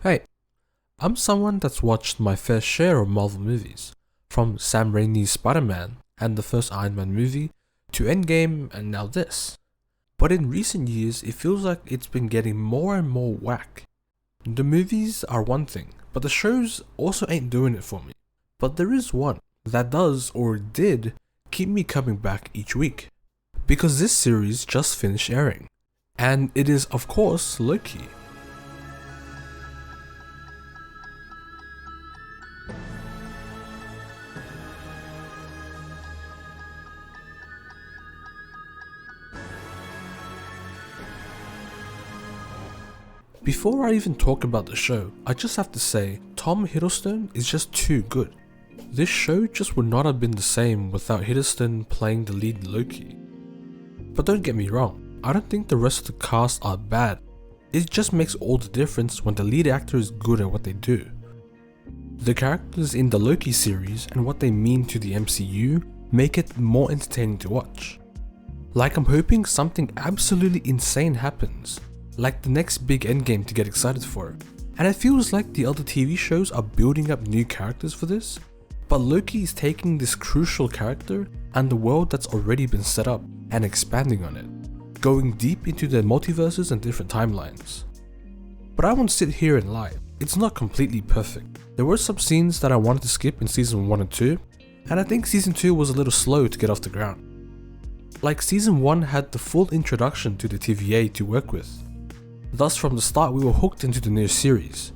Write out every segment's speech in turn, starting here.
Hey, I'm someone that's watched my fair share of Marvel movies, from Sam Raimi's Spider-Man and the first Iron Man movie, to Endgame and now this. But in recent years, it feels like it's been getting more and more whack. The movies are one thing, but the shows also ain't doing it for me. But there is one that does, or did, keep me coming back each week. Because this series just finished airing. And it is, of course, Loki. Before I even talk about the show, I just have to say, Tom Hiddleston is just too good. This show just would not have been the same without Hiddleston playing the lead in Loki. But don't get me wrong, I don't think the rest of the cast are bad. It just makes all the difference when the lead actor is good at what they do. The characters in the Loki series and what they mean to the MCU make it more entertaining to watch. Like I'm hoping something absolutely insane happens, like the next big endgame to get excited for. And it feels like the other TV shows are building up new characters for this, but Loki is taking this crucial character and the world that's already been set up and expanding on it, going deep into the multiverses and different timelines. But I won't sit here and lie, it's not completely perfect. There were some scenes that I wanted to skip in season 1 and 2, and I think season 2 was a little slow to get off the ground. Like season 1 had the full introduction to the TVA to work with. Thus from the start we were hooked into the new series.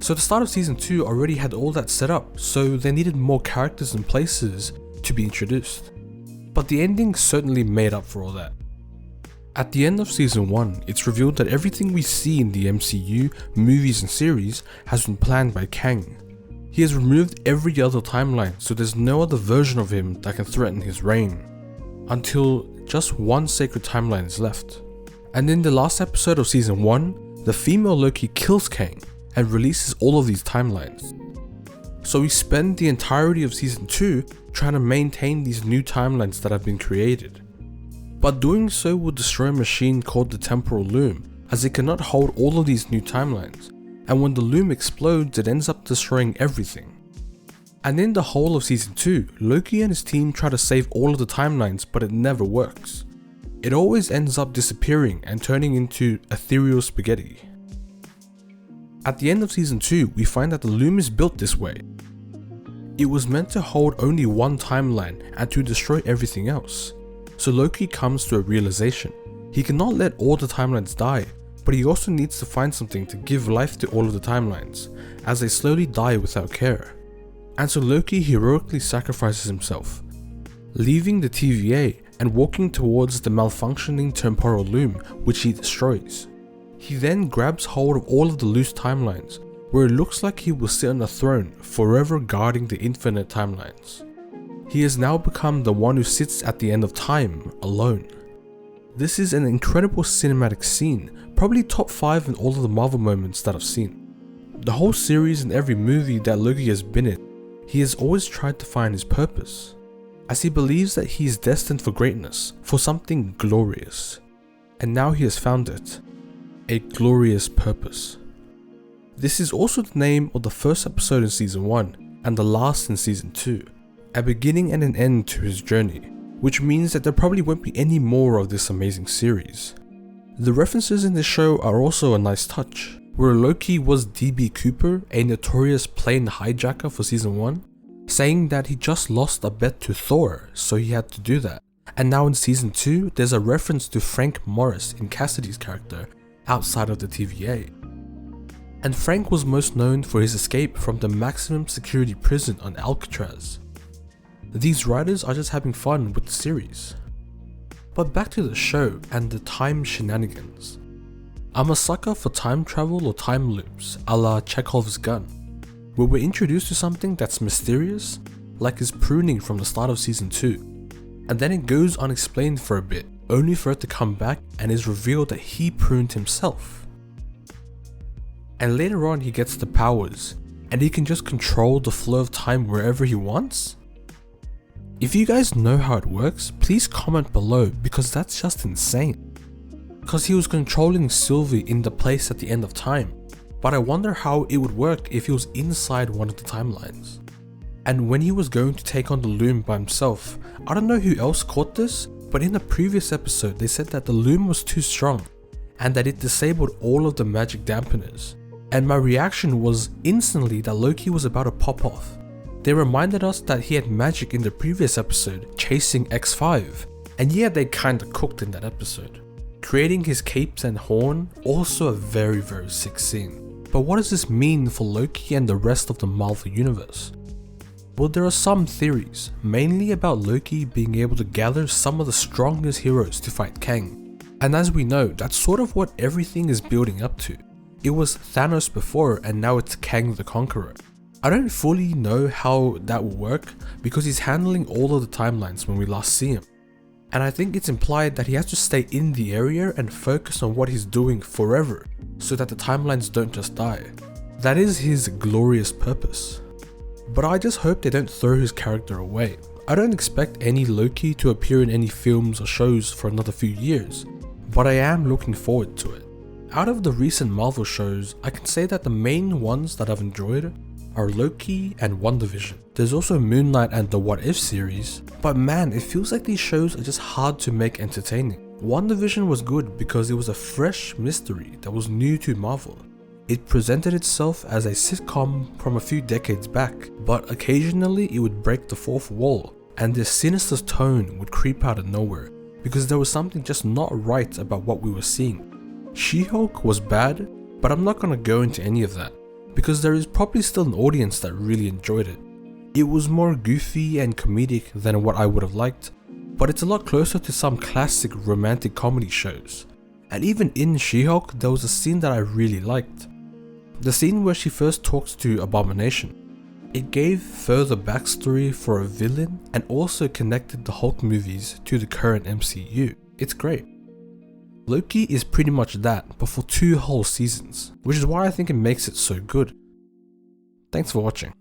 So the start of season 2 already had all that set up, so they needed more characters and places to be introduced. But the ending certainly made up for all that. At the end of season 1, it's revealed that everything we see in the MCU, movies and series has been planned by Kang. He has removed every other timeline, so there's no other version of him that can threaten his reign. Until just one sacred timeline is left. And in the last episode of season 1, the female Loki kills Kang and releases all of these timelines. So we spend the entirety of season 2 trying to maintain these new timelines that have been created. But doing so will destroy a machine called the temporal loom, as it cannot hold all of these new timelines, and when the loom explodes it ends up destroying everything. And in the whole of season 2, Loki and his team try to save all of the timelines, but it never works. It always ends up disappearing and turning into ethereal spaghetti. At the end of season 2, we find that the loom is built this way. It was meant to hold only one timeline and to destroy everything else. So Loki comes to a realization. He cannot let all the timelines die, but he also needs to find something to give life to all of the timelines, as they slowly die without care. And so Loki heroically sacrifices himself, leaving the TVA and walking towards the malfunctioning temporal loom, which he destroys. He then grabs hold of all of the loose timelines, where it looks like he will sit on a throne, forever guarding the infinite timelines. He has now become the one who sits at the end of time, alone. This is an incredible cinematic scene, probably top 5 in all of the Marvel moments that I've seen. The whole series and every movie that Loki has been in, he has always tried to find his purpose, as he believes that he is destined for greatness, for something glorious. And now he has found it. A glorious purpose. This is also the name of the first episode in season 1 and the last in season 2. A beginning and an end to his journey, which means that there probably won't be any more of this amazing series. The references in this show are also a nice touch, where Loki was DB Cooper, a notorious plane hijacker for season 1, saying that he just lost a bet to Thor, so he had to do that. And now in season 2, there's a reference to Frank Morris in Cassidy's character, outside of the TVA. And Frank was most known for his escape from the maximum security prison on Alcatraz. These writers are just having fun with the series. But back to the show and the time shenanigans. I'm a sucker for time travel or time loops, a la Chekhov's gun, where we're introduced to something that's mysterious, like his pruning from the start of season 2, and then it goes unexplained for a bit, only for it to come back and is revealed that he pruned himself. And later on he gets the powers, and he can just control the flow of time wherever he wants? If you guys know how it works, please comment below, because that's just insane. Because he was controlling Sylvie in the place at the end of time, but I wonder how it would work if he was inside one of the timelines. And when he was going to take on the Loom by himself, I don't know who else caught this, but in the previous episode they said that the Loom was too strong and that it disabled all of the magic dampeners. And my reaction was instantly that Loki was about to pop off. They reminded us that he had magic in the previous episode chasing X5, and yeah, they kinda cooked in that episode. Creating his capes and horn, also a very sick scene. But what does this mean for Loki and the rest of the Marvel universe? Well, there are some theories, mainly about Loki being able to gather some of the strongest heroes to fight Kang. And as we know, that's sort of what everything is building up to. It was Thanos before and now it's Kang the Conqueror. I don't fully know how that will work because he's handling all of the timelines when we last see him. And I think it's implied that he has to stay in the area and focus on what he's doing forever so that the timelines don't just die. That is his glorious purpose. But I just hope they don't throw his character away. I don't expect any Loki to appear in any films or shows for another few years, but I am looking forward to it. Out of the recent Marvel shows, I can say that the main ones that I've enjoyed are Loki and WandaVision. There's also Moon Knight and the What If series, but man, it feels like these shows are just hard to make entertaining. WandaVision was good because it was a fresh mystery that was new to Marvel. It presented itself as a sitcom from a few decades back, but occasionally it would break the fourth wall and the sinister tone would creep out of nowhere because there was something just not right about what we were seeing. She-Hulk was bad, but I'm not gonna go into any of that because there is probably still an audience that really enjoyed it. It was more goofy and comedic than what I would have liked, but it's a lot closer to some classic romantic comedy shows. And even in She-Hulk, there was a scene that I really liked. The scene where she first talks to Abomination. It gave further backstory for a villain and also connected the Hulk movies to the current MCU. It's great. Loki is pretty much that, but for 2 whole seasons, which is why I think it makes it so good. Thanks for watching.